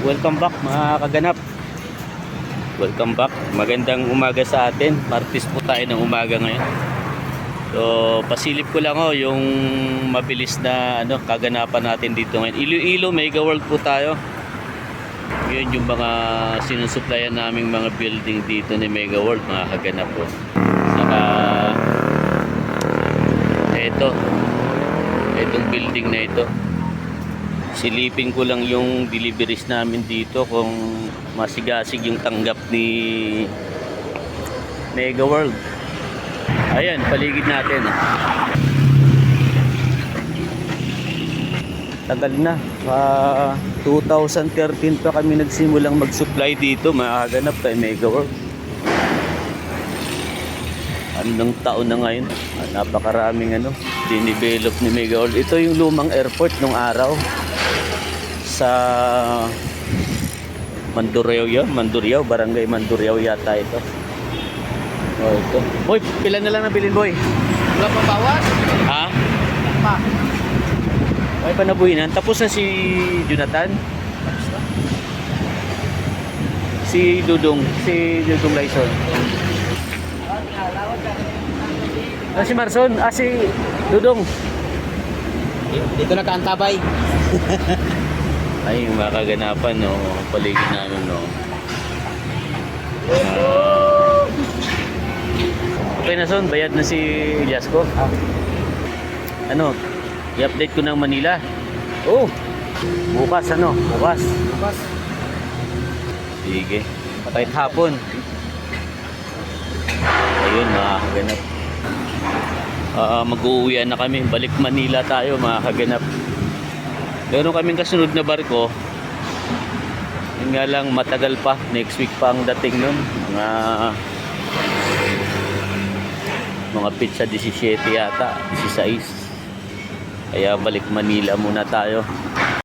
Welcome back mga kaganap. Welcome back. Magandang umaga sa atin. Martes po tayo ng umaga ngayon. So, pasilip ko lang yung mabilis na kaganapan natin dito ngayon. Iloilo, Mega World po tayo. Yun yung mga sinusuplayan naming mga building dito ni Mega World, mga kaganap po. Saka itong building na ito. Silipin ko lang yung deliveries namin dito kung masigasig yung tanggap ni Mega World. Ayan, paligid natin. Tagal na. 2013 pa kami nagsimulang mag-supply dito, makaganap kay Mega World. Anong taon na ngayon? Napakaraming dinidevelop ni Mega World. Ito yung lumang airport nung araw sa Mandurriao, Barangay Mandurriao yata ito. Ito. Boy, pila na lang nabilin, boy? Wala pa bawas? Ha? Pa. Ay, panabuhinan. Tapos na si Jonathan? Si Dudong Lyson. Si Marson? Si Dudong. Dito nakaantabay. Ay, makaganapan, paligid namin, okay na, son, bayad na si Jasco. I-update ko ng Manila. Bukas. Bukas. Sige, patay hapon. Ayun, makakaganap. Mag-uuwian na kami, balik Manila tayo, makakaganap. Meron kaming kasunod na barko. Yun nga lang, matagal pa. Next week pa ang dating nun. Mga pizza 17 yata, 16. Kaya balik Manila muna tayo.